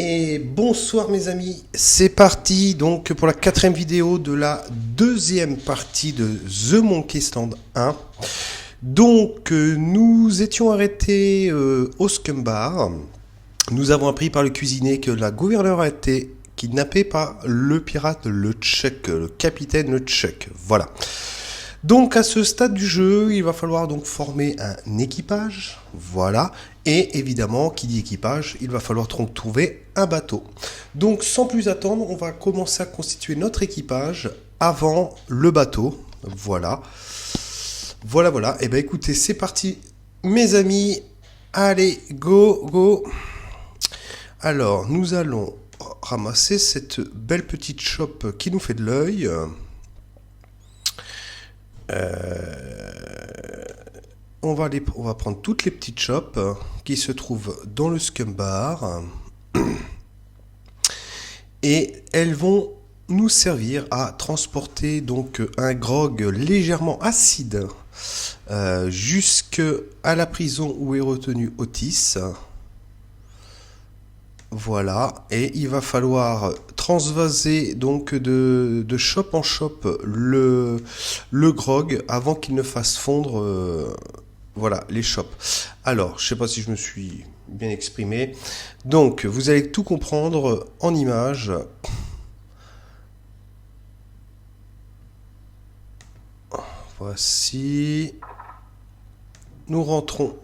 Et bonsoir mes amis, c'est parti donc pour la quatrième vidéo de la deuxième partie de The Monkey Stand 1. Donc nous étions arrêtés au Scum Bar. Nous avons appris par le cuisinier que la gouverneure a été kidnappée par le pirate le Chuck, le capitaine le Chuck. Voilà. Donc à ce stade du jeu, il va falloir donc former un équipage, voilà, et évidemment, qui dit équipage, il va falloir trouver un bateau. Donc sans plus attendre, on va commencer à constituer notre équipage avant le bateau, voilà. Voilà, et ben écoutez, c'est parti mes amis, allez, go. Alors, nous allons ramasser cette belle petite chope qui nous fait de l'œil. On va prendre toutes les petites chopes qui se trouvent dans le Scum Bar et elles vont nous servir à transporter donc un grog légèrement acide jusqu'à la prison où est retenu Otis. Voilà, et il va falloir transvaser donc de shop en shop le grog avant qu'il ne fasse fondre voilà, les shops. Alors, je sais pas si je me suis bien exprimé. Donc, vous allez tout comprendre en images. Voici. Nous rentrons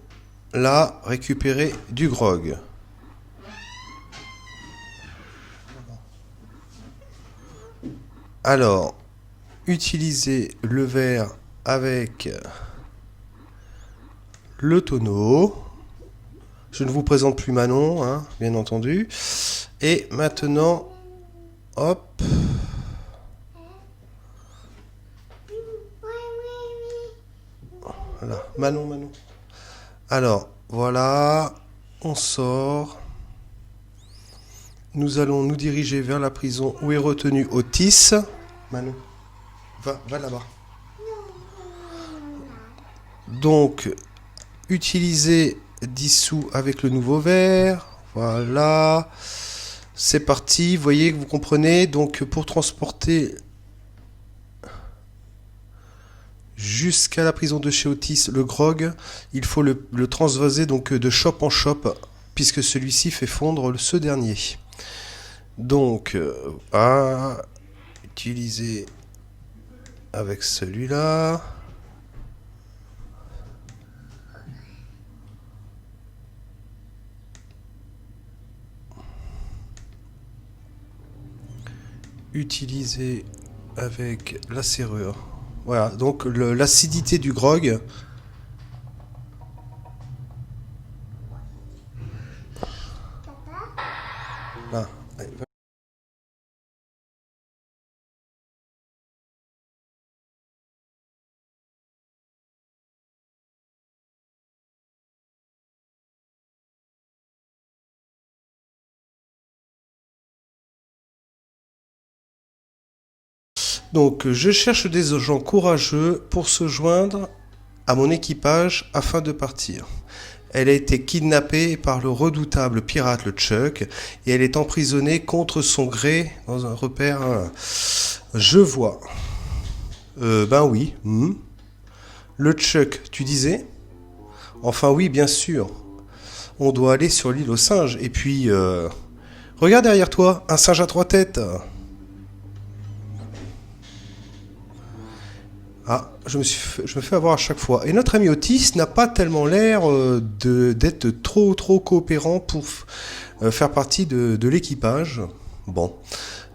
là, récupérer du grog. Alors, utilisez le verre avec le tonneau. Je ne vous présente plus Manon, hein, bien entendu. Et maintenant, hop. Voilà, Manon. Alors, voilà, on sort. Nous allons nous diriger vers la prison où est retenu Otis. Manon, va là-bas. Donc, utilisez dissous avec le nouveau verre. Voilà. C'est parti. Vous voyez que vous comprenez. Donc, pour transporter jusqu'à la prison de chez Otis le grog, il faut le transvaser donc de shop en shop, puisque celui-ci fait fondre ce dernier. Donc, à utiliser avec celui-là. Utiliser avec la serrure. Voilà, donc l'acidité du grog. Là. Donc je cherche des gens courageux pour se joindre à mon équipage afin de partir. Elle a été kidnappée par le redoutable pirate le Chuck et elle est emprisonnée contre son gré dans un repère. Je vois. Ben oui. Le Chuck, tu disais? Enfin oui, bien sûr. On doit aller sur l'île aux singes. Et puis, regarde derrière toi, un singe à trois têtes. Ah, je me fais avoir à chaque fois. Et notre ami Otis n'a pas tellement l'air d'être trop coopérant pour faire partie de l'équipage. Bon,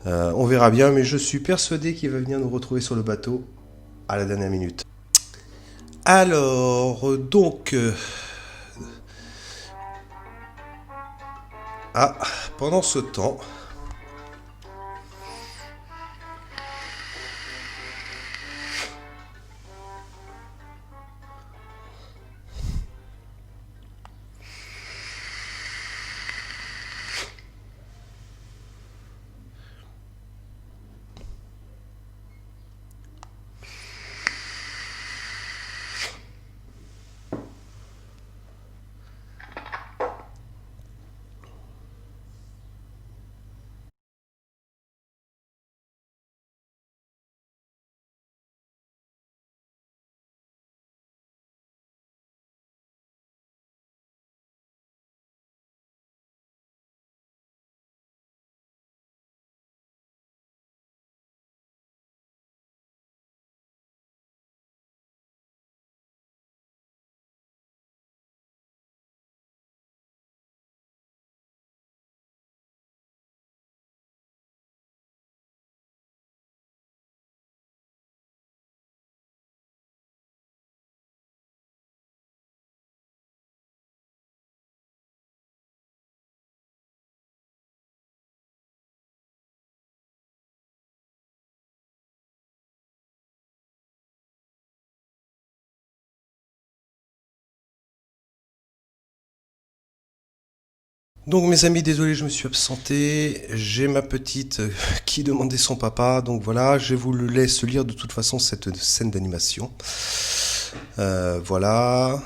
on verra bien, mais je suis persuadé qu'il va venir nous retrouver sur le bateau à la dernière minute. Alors, donc... pendant ce temps... Donc mes amis, désolé, je me suis absenté. J'ai ma petite qui demandait son papa. Donc voilà, je vous le laisse lire de toute façon cette scène d'animation. Voilà.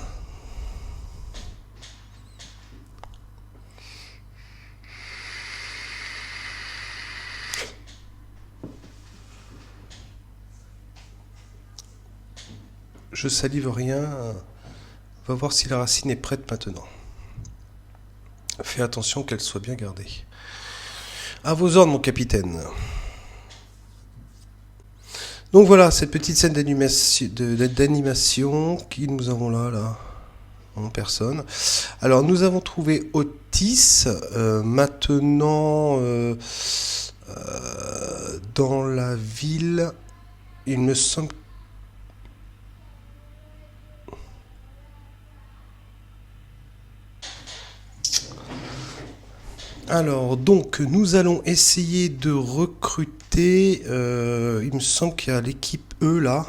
Je salive rien. On va voir si la racine est prête maintenant. Fais attention qu'elle soit bien gardée. À vos ordres, mon capitaine. Donc voilà, cette petite scène d'animation qui nous avons là, en personne. Alors nous avons trouvé Otis, maintenant dans la ville, il me semble. Alors, donc, nous allons essayer de recruter. Il me semble qu'il y a l'équipe E là.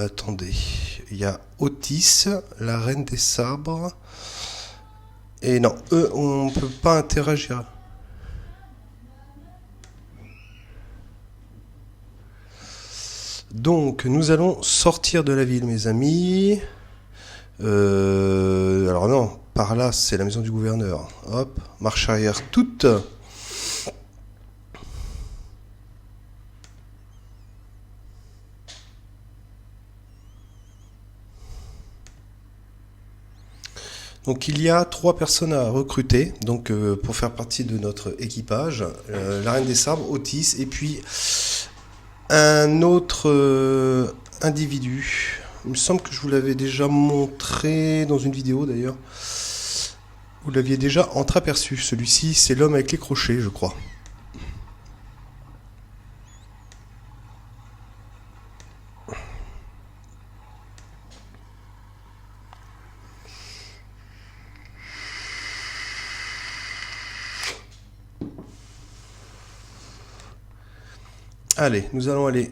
Attendez. Il y a Otis, la reine des sabres. Et non, eux, on ne peut pas interagir. Donc, nous allons sortir de la ville, mes amis. Alors non, par là, c'est la maison du gouverneur. Hop, marche arrière toute. Donc il y a 3 personnes à recruter donc pour faire partie de notre équipage. La reine des sabres, Otis, et puis un autre individu. Il me semble que je vous l'avais déjà montré dans une vidéo d'ailleurs. Vous l'aviez déjà entreaperçu. Celui-ci, c'est l'homme avec les crochets, je crois. Allez, nous allons aller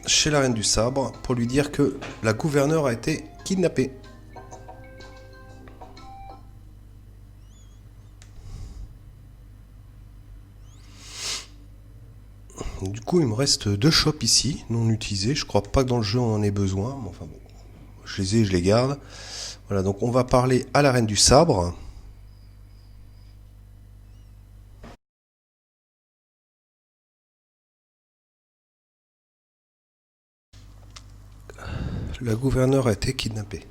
chez la reine du sabre pour lui dire que la gouverneure a été kidnappée. Du coup, il me reste 2 shops ici, non utilisés. Je crois pas que dans le jeu on en ait besoin, mais enfin bon, je les ai, je les garde. Voilà, donc on va parler à la reine du sabre. La gouverneure a été kidnappée.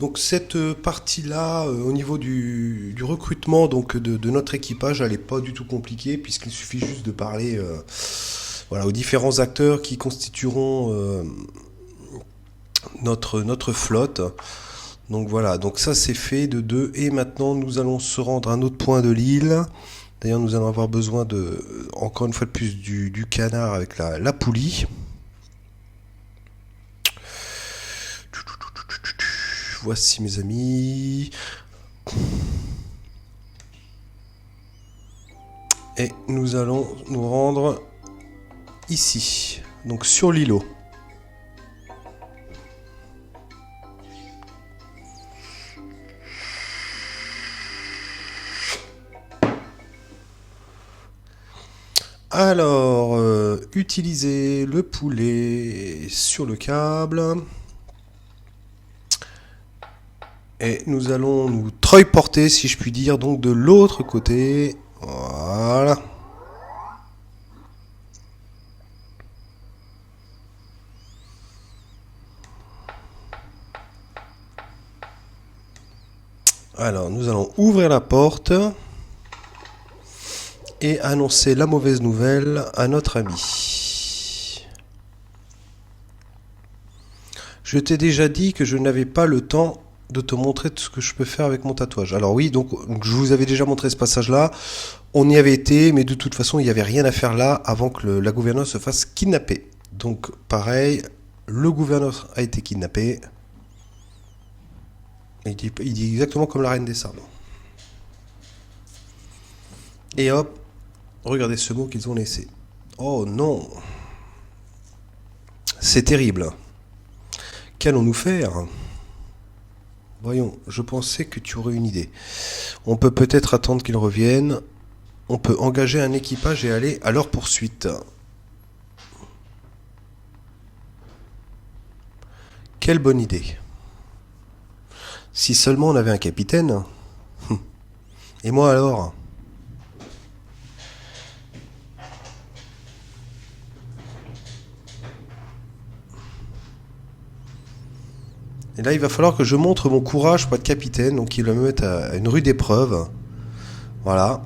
Donc cette partie-là, au niveau du recrutement donc de notre équipage, elle n'est pas du tout compliquée puisqu'il suffit juste de parler voilà, aux différents acteurs qui constitueront notre flotte. Donc voilà, donc ça c'est fait de 2 et maintenant nous allons se rendre à un autre point de l'île. D'ailleurs nous allons avoir besoin de, encore une fois de plus, du canard avec la poulie. Voici mes amis. Et nous allons nous rendre ici, donc sur l'îlot. Alors, utiliser le poulet sur le câble. Et nous allons nous treuil-porter, si je puis dire, donc de l'autre côté. Voilà. Alors, nous allons ouvrir la porte et annoncer la mauvaise nouvelle à notre ami. Je t'ai déjà dit que je n'avais pas le temps de te montrer tout ce que je peux faire avec mon tatouage. Alors oui, donc je vous avais déjà montré ce passage-là. On y avait été, mais de toute façon, il n'y avait rien à faire là avant que la gouverneure se fasse kidnapper. Donc pareil, le gouverneur a été kidnappé. Il dit exactement comme la Reine des Sables. Et hop, regardez ce mot qu'ils ont laissé. Oh non! C'est terrible. Qu'allons-nous faire? Voyons, je pensais que tu aurais une idée. On peut peut-être attendre qu'ils reviennent. On peut engager un équipage et aller à leur poursuite. Quelle bonne idée. Si seulement on avait un capitaine. Et moi alors? Et là, il va falloir que je montre mon courage pour être capitaine. Donc, il va me mettre à une rude épreuve. Voilà.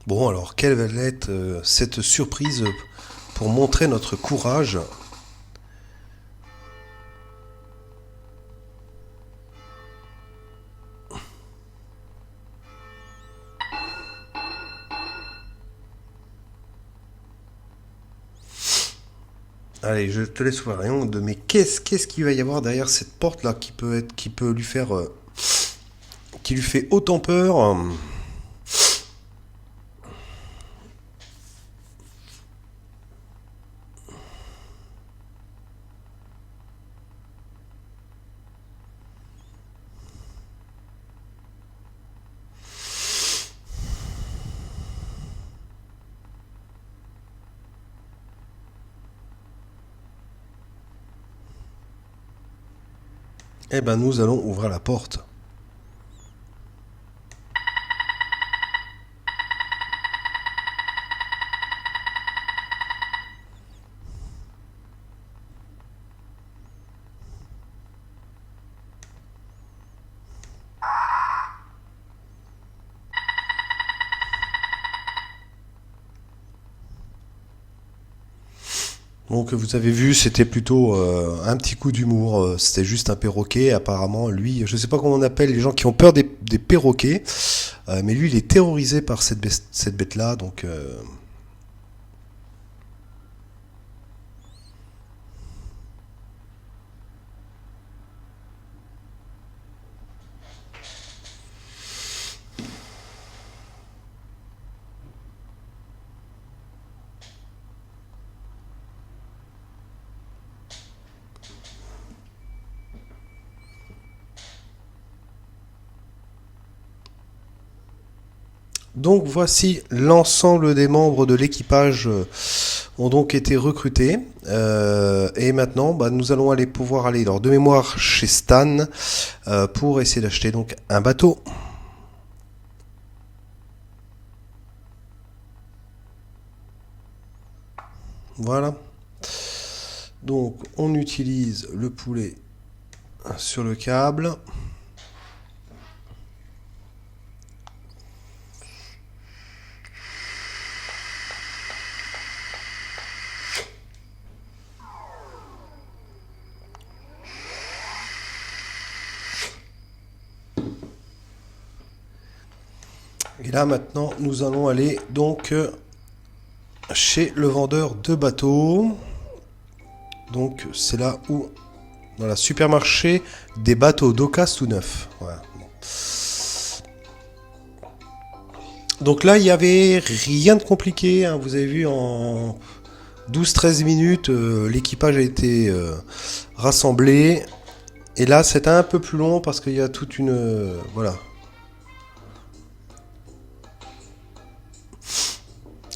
Bon, alors, quelle va être cette surprise pour montrer notre courage? Allez, je te laisse voir rien de mais qu'est-ce qu'il va y avoir derrière cette porte là qui peut lui faire qui lui fait autant peur. Eh ben, nous allons ouvrir la porte. Donc vous avez vu, c'était plutôt un petit coup d'humour. C'était juste un perroquet. Apparemment, lui, je sais pas comment on appelle les gens qui ont peur des perroquets, mais lui, il est terrorisé par cette bête-là. Donc Donc voici l'ensemble des membres de l'équipage ont donc été recrutés. Et maintenant, bah, nous allons aller pouvoir aller alors, de mémoire chez Stan pour essayer d'acheter donc un bateau. Voilà. Donc on utilise le poulet sur le câble. Et là maintenant nous allons aller donc chez le vendeur de bateaux. Donc c'est là où dans le supermarché des bateaux d'occasion tout neuf. Voilà. Donc là il n'y avait rien de compliqué, hein. Vous avez vu en 12-13 minutes l'équipage a été rassemblé. Et là c'est un peu plus long parce qu'il y a toute une voilà.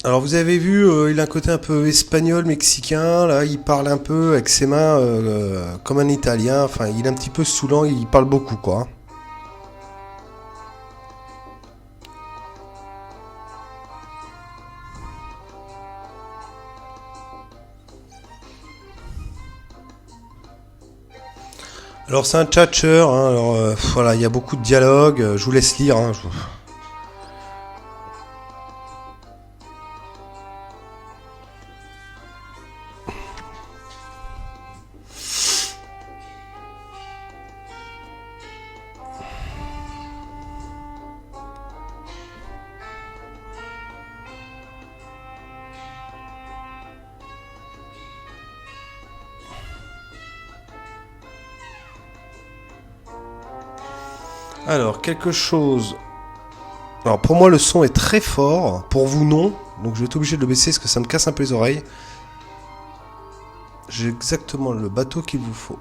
Alors vous avez vu, il a un côté un peu espagnol, mexicain, là il parle un peu avec ses mains comme un italien, enfin il est un petit peu saoulant, il parle beaucoup quoi. Alors c'est un tchatcheur, hein, alors voilà, il y a beaucoup de dialogues, je vous laisse lire. Hein, Alors, quelque chose... Alors, pour moi, le son est très fort. Pour vous, non. Donc, je vais être obligé de le baisser parce que ça me casse un peu les oreilles. J'ai exactement le bateau qu'il vous faut.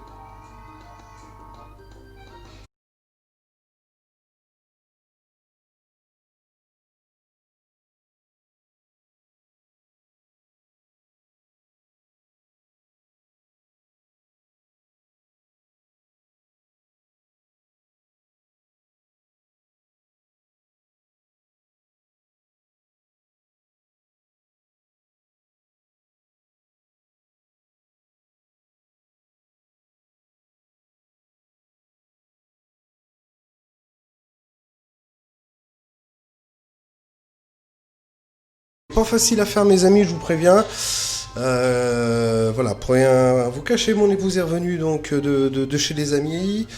Pas facile à faire, mes amis, je vous préviens. Voilà, pour rien vous cacher, mon épouse est revenue donc de chez des amis.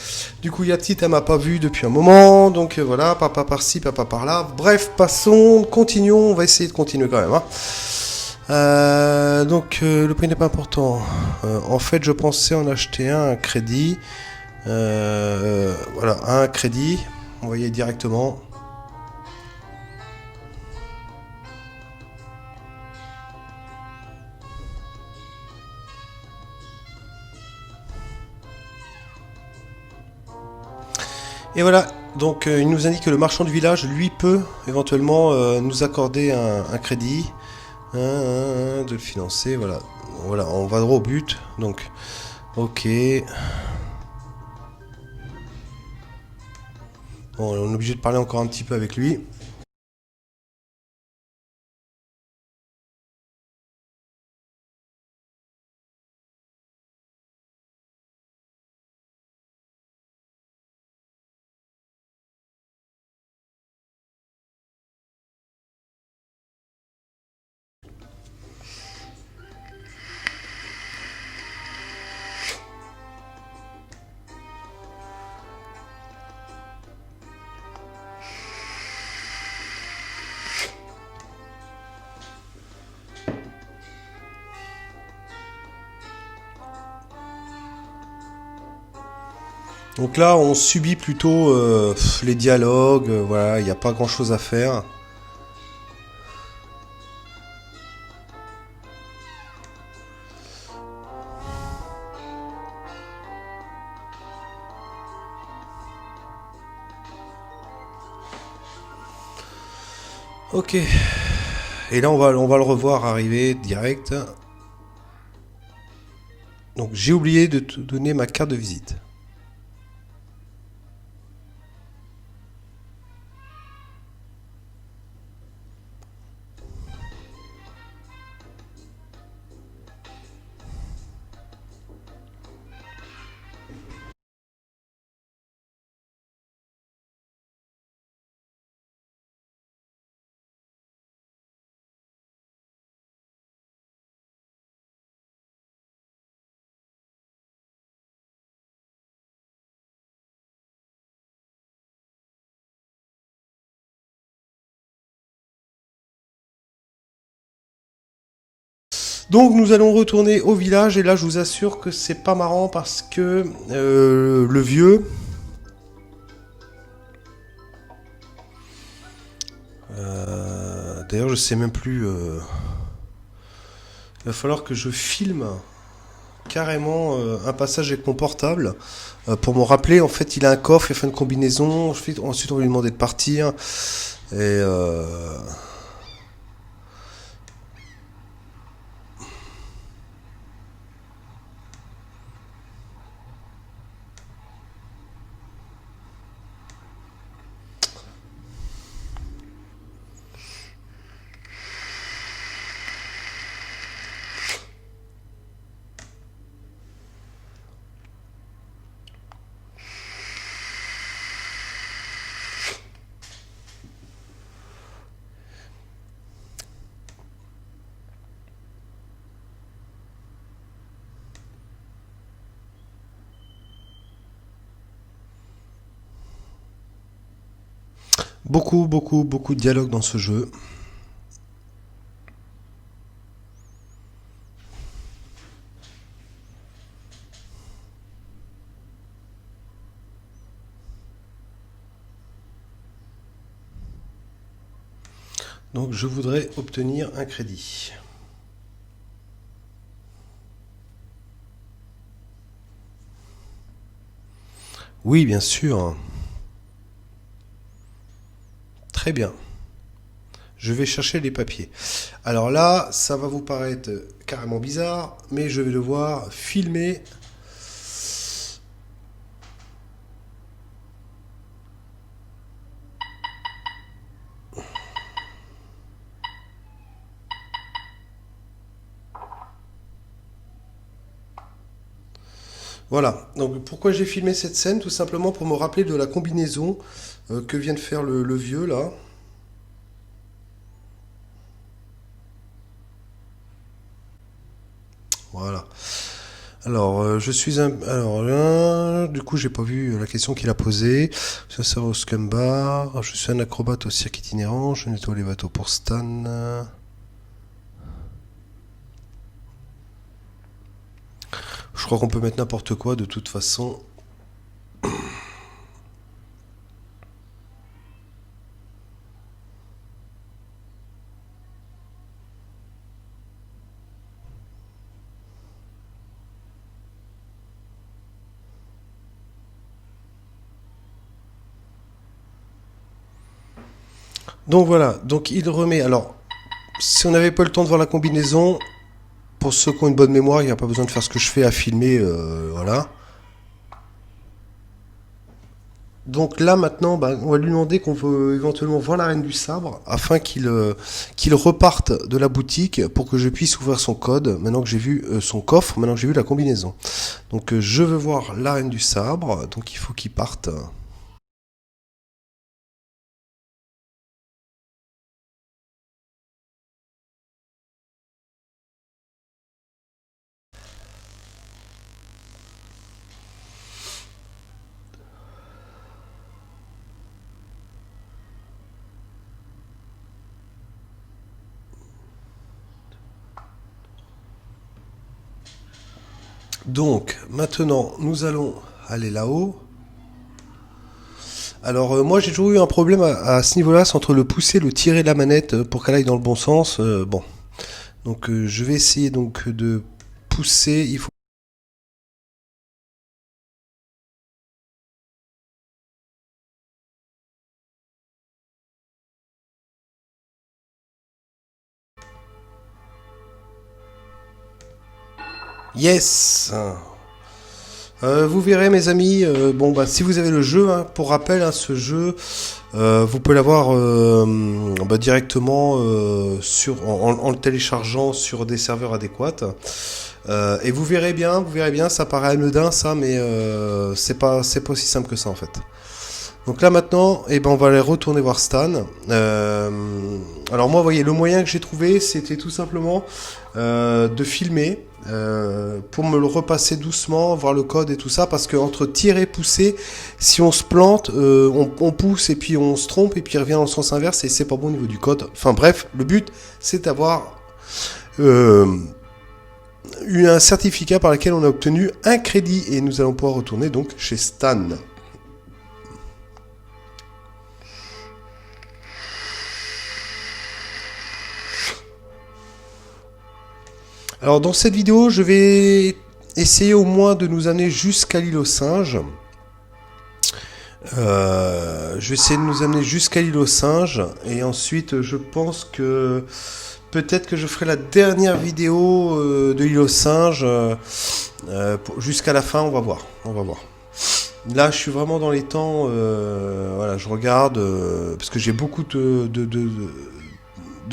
Du coup, Yatit, elle m'a pas vu depuis un moment. Donc voilà, papa par-ci, papa par-là. Bref, passons, continuons. On va essayer de continuer quand même. Hein. Le prix n'est pas important. En fait, je pensais en acheter un crédit. Voilà, un crédit. On va y aller directement. Et voilà, donc il nous indique que le marchand du village, lui, peut éventuellement nous accorder un crédit, de le financer, voilà. Voilà, on va droit au but, donc, ok. Bon, on est obligé de parler encore un petit peu avec lui. Donc là, on subit plutôt les dialogues, voilà, il n'y a pas grand-chose à faire. Ok. Et là, on va le revoir arriver direct. Donc j'ai oublié de te donner ma carte de visite. Donc nous allons retourner au village et là je vous assure que c'est pas marrant parce que le vieux... D'ailleurs je sais même plus... il va falloir que je filme carrément un passage avec mon portable pour me rappeler. En fait il a un coffre, il fait une combinaison, ensuite on va lui demander de partir et... Beaucoup, beaucoup, beaucoup de dialogue dans ce jeu. Donc je voudrais obtenir un crédit. Oui, bien sûr. Très bien. Je vais chercher les papiers. Alors là, ça va vous paraître carrément bizarre, mais je vais devoir filmer. Voilà. Donc pourquoi j'ai filmé cette scène? Tout simplement pour me rappeler de la combinaison que vient de faire le vieux là. Voilà. Alors, je suis un. Alors là, du coup, j'ai pas vu la question qu'il a posée. Ça sert au scumbar. Je suis un acrobate au cirque itinérant. Je nettoie les bateaux pour Stan. Je crois qu'on peut mettre n'importe quoi de toute façon. Donc voilà. Donc il remet. Alors, si on n'avait pas le temps de voir la combinaison, pour ceux qui ont une bonne mémoire, il n'y a pas besoin de faire ce que je fais à filmer. Voilà. Donc là maintenant, bah, on va lui demander qu'on veut éventuellement voir la reine du sabre afin qu'il reparte de la boutique pour que je puisse ouvrir son code maintenant que j'ai vu son coffre, maintenant que j'ai vu la combinaison. Donc je veux voir la reine du sabre, donc il faut qu'il parte. Donc maintenant nous allons aller là-haut. Alors moi j'ai toujours eu un problème à ce niveau-là, c'est entre le pousser et le tirer de la manette pour qu'elle aille dans le bon sens. Bon, donc je vais essayer donc de pousser. Il faut. Yes. Vous verrez mes amis, bon bah si vous avez le jeu, hein, pour rappel, hein, ce jeu, vous pouvez l'avoir bah, directement en le téléchargeant sur des serveurs adéquats. Et vous verrez bien, ça paraît anodin ça, mais c'est pas aussi simple que ça en fait. Donc là maintenant, eh ben, on va aller retourner voir Stan. Alors moi, vous voyez, le moyen que j'ai trouvé, c'était tout simplement de filmer pour me le repasser doucement, voir le code et tout ça, parce que entre tirer et pousser, si on se plante, on pousse et puis on se trompe et puis il revient dans le sens inverse et c'est pas bon au niveau du code. Enfin bref, le but c'est d'avoir eu un certificat par lequel on a obtenu un crédit et nous allons pouvoir retourner donc chez Stan. Alors dans cette vidéo, je vais essayer au moins de nous amener jusqu'à l'île aux singes. Je vais essayer de nous amener jusqu'à l'île aux singes. Et ensuite, je pense que peut-être que je ferai la dernière vidéo de l'île aux singes. Jusqu'à la fin, on va voir. On va voir. Là, je suis vraiment dans les temps. Voilà, je regarde. Parce que j'ai beaucoup de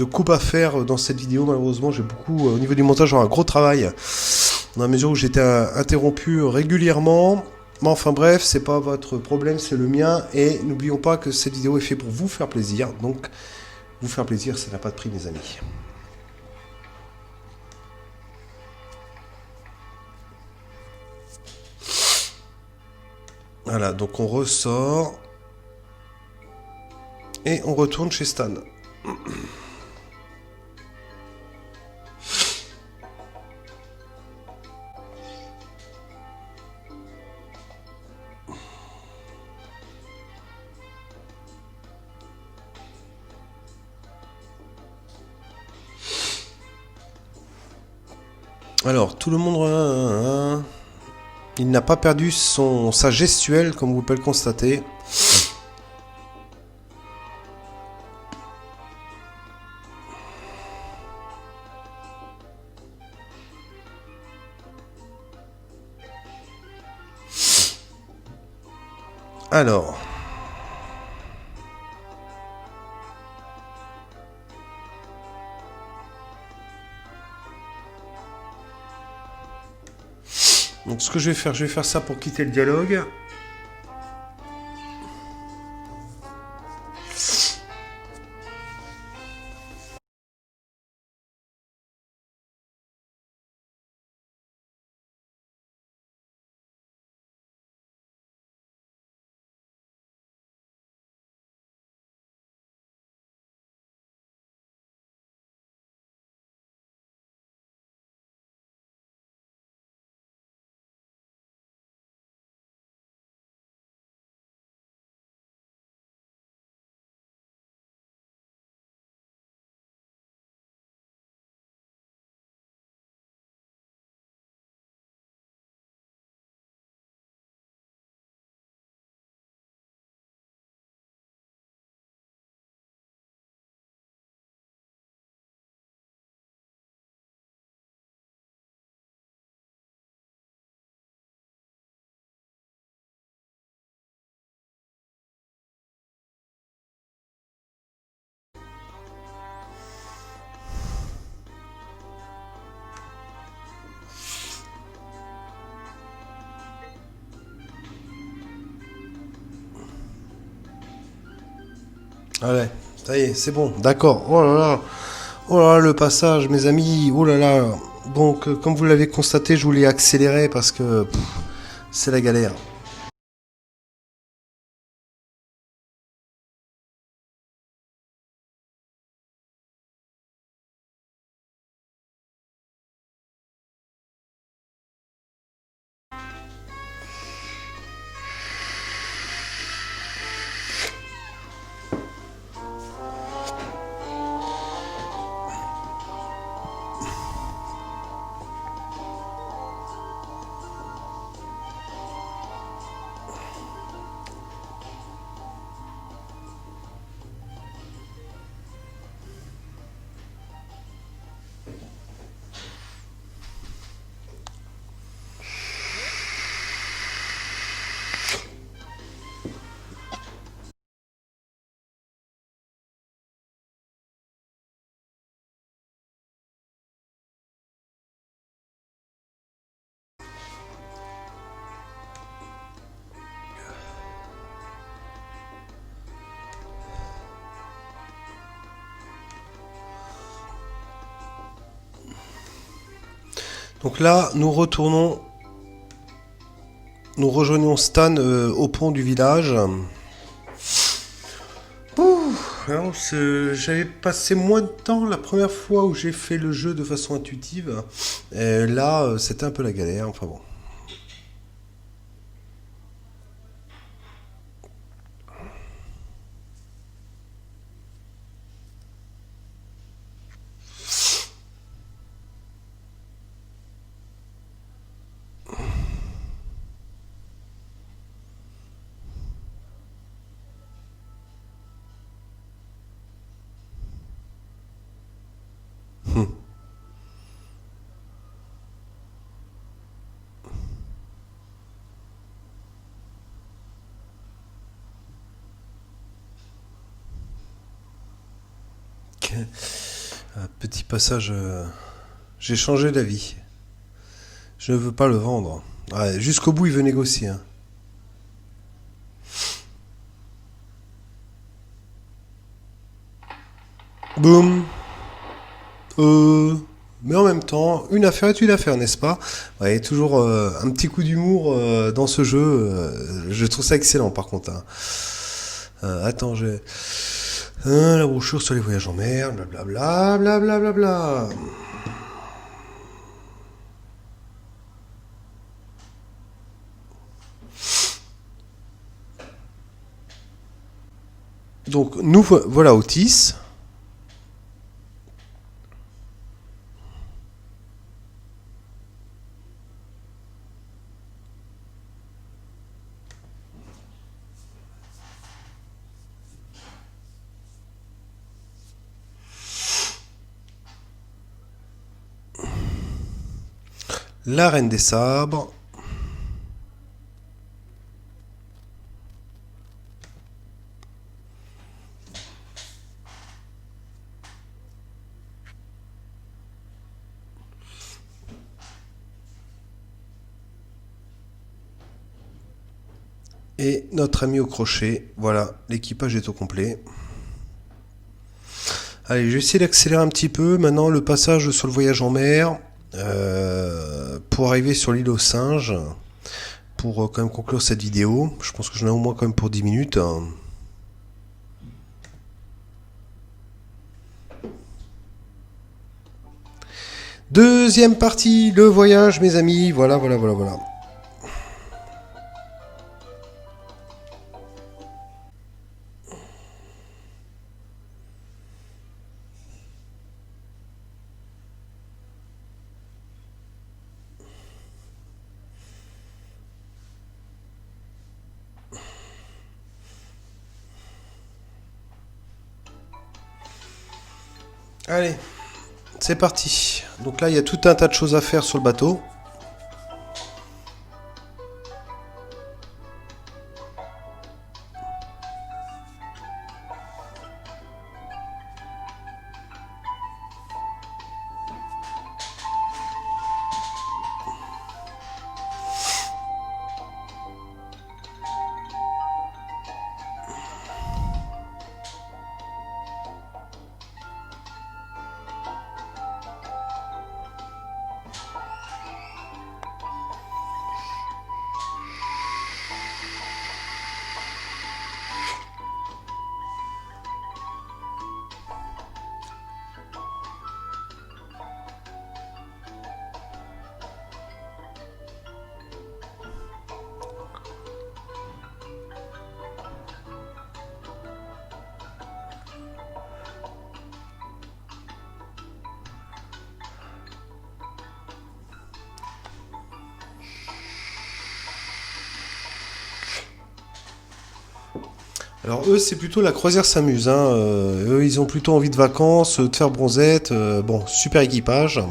coupe à faire dans cette vidéo. Malheureusement, j'ai beaucoup au niveau du montage, j'ai un gros travail dans la mesure où j'étais interrompu régulièrement. Mais enfin bref, c'est pas votre problème, c'est le mien. Et n'oublions pas que cette vidéo est faite pour vous faire plaisir. Donc, vous faire plaisir, ça n'a pas de prix, mes amis. Voilà, donc on ressort. Et on retourne chez Stan. Alors, tout le monde... il n'a pas perdu sa gestuelle, comme vous pouvez le constater. Alors... Donc ce que je vais faire ça pour quitter le dialogue. Allez, ça y est, c'est bon, d'accord. Oh là là, le passage, mes amis, oh là là. Donc, comme vous l'avez constaté, je voulais accélérer parce que c'est la galère. Donc là, nous rejoignons Stan au pont du village. J'avais passé moins de temps la première fois où j'ai fait le jeu de façon intuitive. Et là, c'était un peu la galère. Enfin bon. Un petit passage. J'ai changé d'avis. Je ne veux pas le vendre. Ouais, jusqu'au bout, il veut négocier. Hein. Boum. Mais en même temps, une affaire est une affaire, n'est-ce pas? Ouais, toujours un petit coup d'humour dans ce jeu. Je trouve ça excellent, par contre. Hein. Attends, j'ai... la brochure sur les voyages en mer, blablabla, blablabla. Donc, nous voilà Otis. La Reine des Sabres. Et notre ami au crochet. Voilà, l'équipage est au complet. Allez, je vais essayer d'accélérer un petit peu. Maintenant, le passage sur le voyage en mer. Pour arriver sur l'île aux singes. Pour quand même conclure cette vidéo. Je pense que j'en ai au moins quand même pour 10 minutes. Deuxième partie, le voyage, mes amis. Voilà, voilà, voilà, voilà. Allez, c'est parti. Donc là, il y a tout un tas de choses à faire sur le bateau. Alors eux, c'est plutôt la croisière s'amuse. Hein. Eux, ils ont plutôt envie de vacances, de faire bronzette. Bon, super équipage.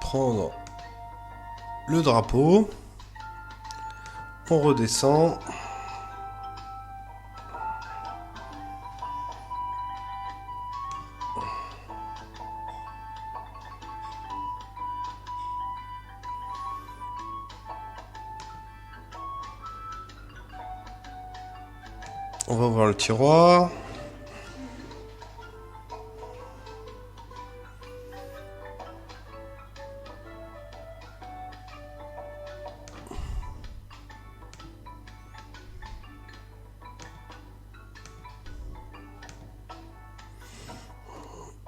Prendre le drapeau. On redescend. On va voir le tiroir.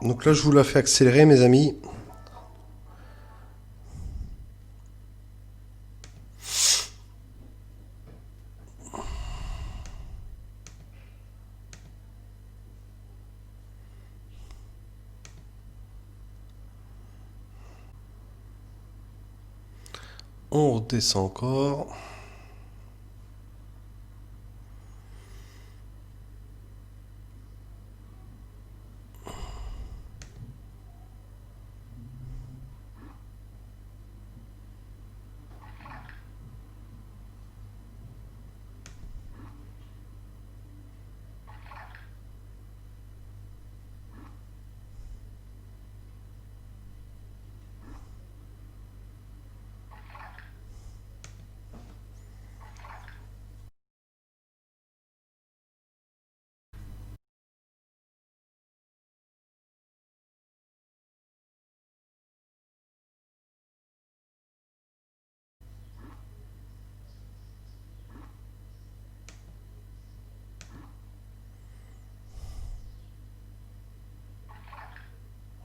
Donc là, je vous la fais accélérer, mes amis. On redescend encore.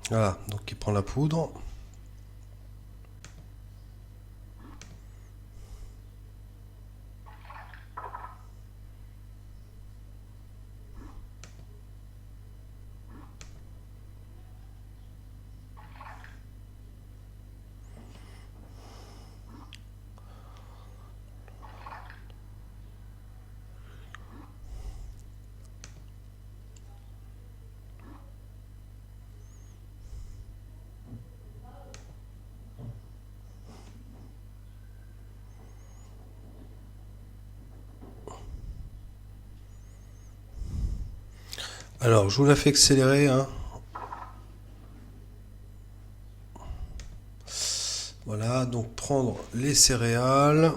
Voilà, donc il prend la poudre. Alors, je vous la fais accélérer, hein. Voilà, donc prendre les céréales.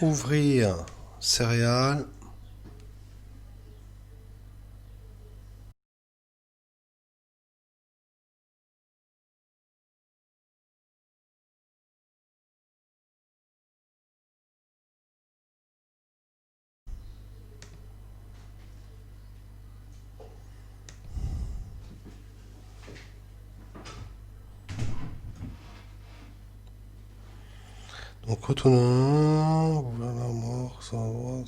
Ouvrir céréales. Donc retournons. Voilà, mort, ça va,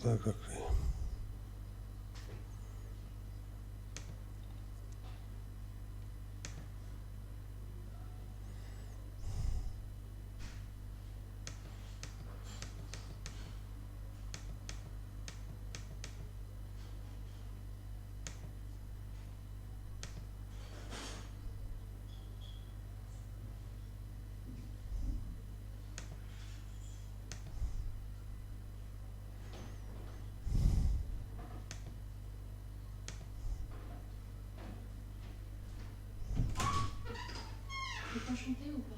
Tu peux pas chanter ou pas?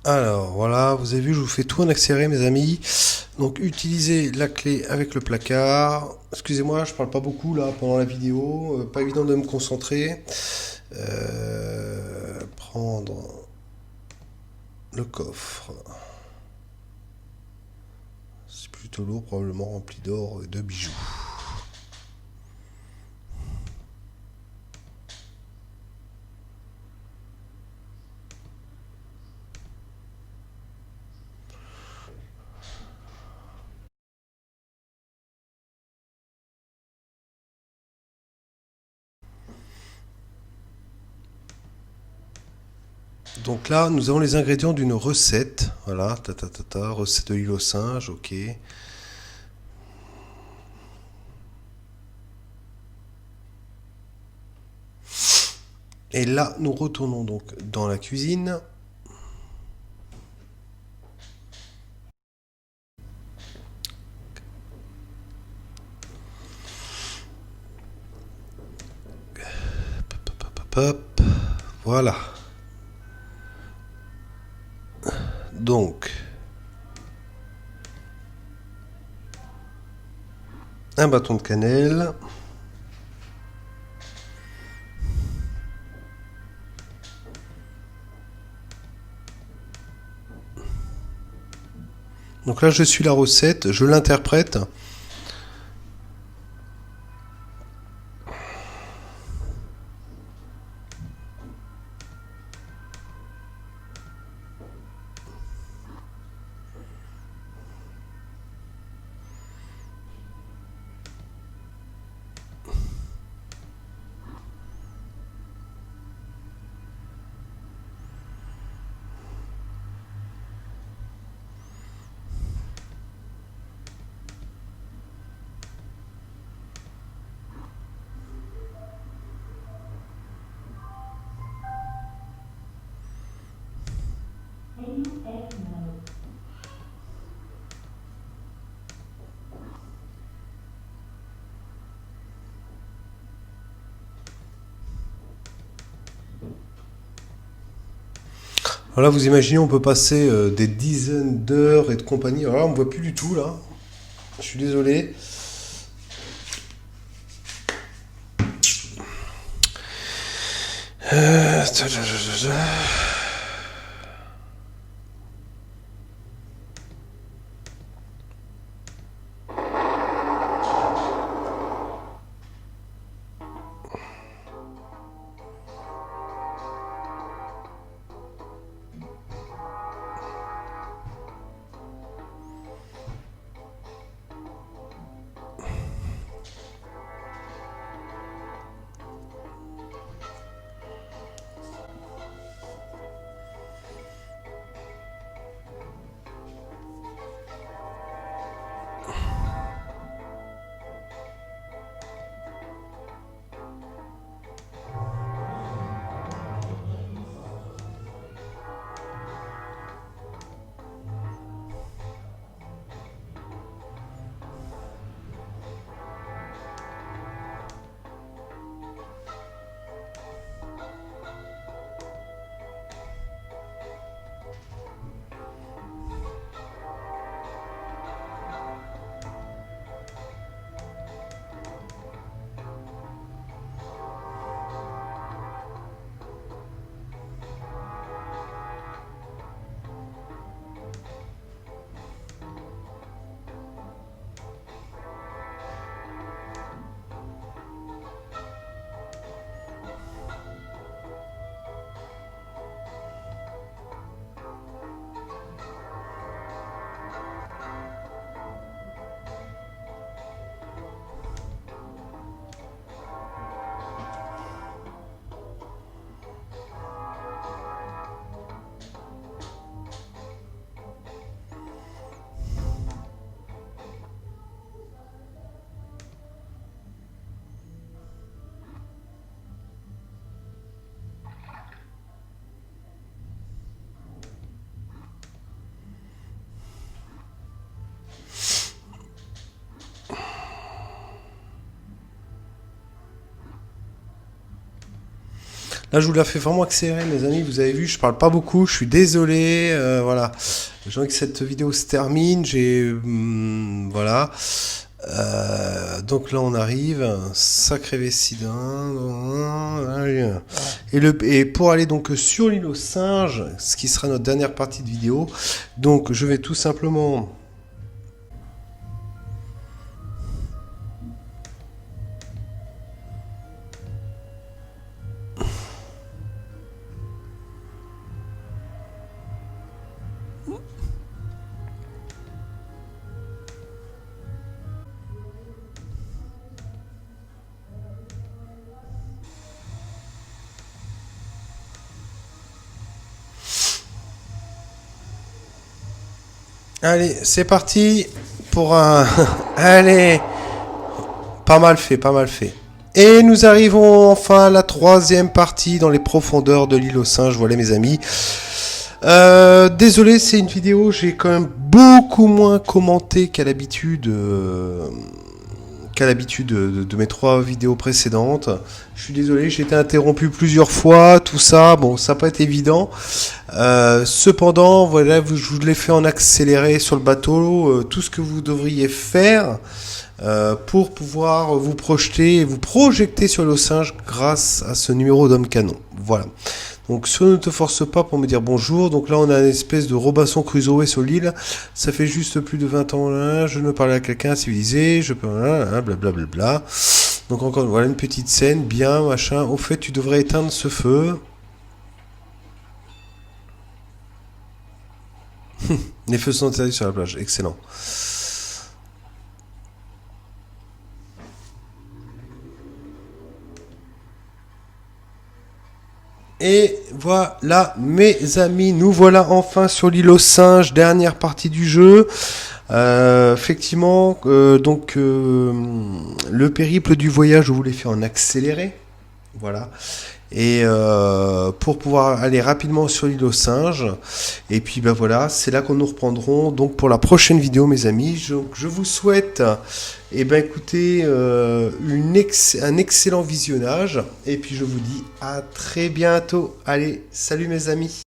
Alors voilà, vous avez vu, je vous fais tout en accéléré, mes amis. Donc utilisez la clé avec le placard. Excusez-moi, je parle pas beaucoup là pendant la vidéo, pas évident de me concentrer. Prendre le coffre. C'est plutôt lourd, probablement rempli d'or et de bijoux. Donc là, nous avons les ingrédients d'une recette. Voilà, recette de l'île aux singes, ok. Et là, nous retournons donc dans la cuisine. Hop, voilà. Donc, un bâton de cannelle. Donc là, je suis la recette, je l'interprète. Alors là, vous imaginez, on peut passer des dizaines d'heures et de compagnie. Alors là, on ne voit plus du tout, là. Je suis désolé. Euh, Là, je vous la fais vraiment accélérer, mes amis. Vous avez vu, je parle pas beaucoup. Je suis désolé. Voilà. J'ai envie que cette vidéo se termine. Voilà. Donc là, on arrive. Sacré Vessidin. Et pour aller donc sur l'île aux singes, ce qui sera notre dernière partie de vidéo. Donc, je vais tout simplement... Allez, c'est parti pour un... Allez, pas mal fait, pas mal fait. Et nous arrivons enfin à la troisième partie dans les profondeurs de l'île aux singes. Voilà mes amis. Désolé, c'est une vidéo, j'ai quand même beaucoup moins commenté qu'à l'habitude de mes 3 vidéos précédentes. Je suis désolé, j'ai été interrompu plusieurs fois, tout ça, bon, ça n'a pas été évident. Cependant, voilà, je vous l'ai fait en accéléré sur le bateau, tout ce que vous devriez faire pour pouvoir vous projeter et vous projecter sur le singe grâce à ce numéro d'homme canon. Voilà. Donc, ne te force pas pour me dire bonjour. Donc là, on a une espèce de Robinson Crusoe sur l'île. Ça fait juste plus de 20 ans là. Je ne parle à quelqu'un civilisé. Je peux... blablabla. Donc encore, voilà une petite scène. Bien, machin. Au fait, tu devrais éteindre ce feu. Les feux sont interdits sur la plage. Excellent. Et voilà mes amis, nous voilà enfin sur l'île aux singes, dernière partie du jeu. Effectivement, le périple du voyage, je vous l'ai fait en accéléré. Voilà. Et pour pouvoir aller rapidement sur l'île aux singes. Et puis ben voilà, c'est là qu'on nous reprendrons donc pour la prochaine vidéo mes amis. Je vous souhaite écoutez, un excellent visionnage. Et puis je vous dis à très bientôt. Allez, salut mes amis.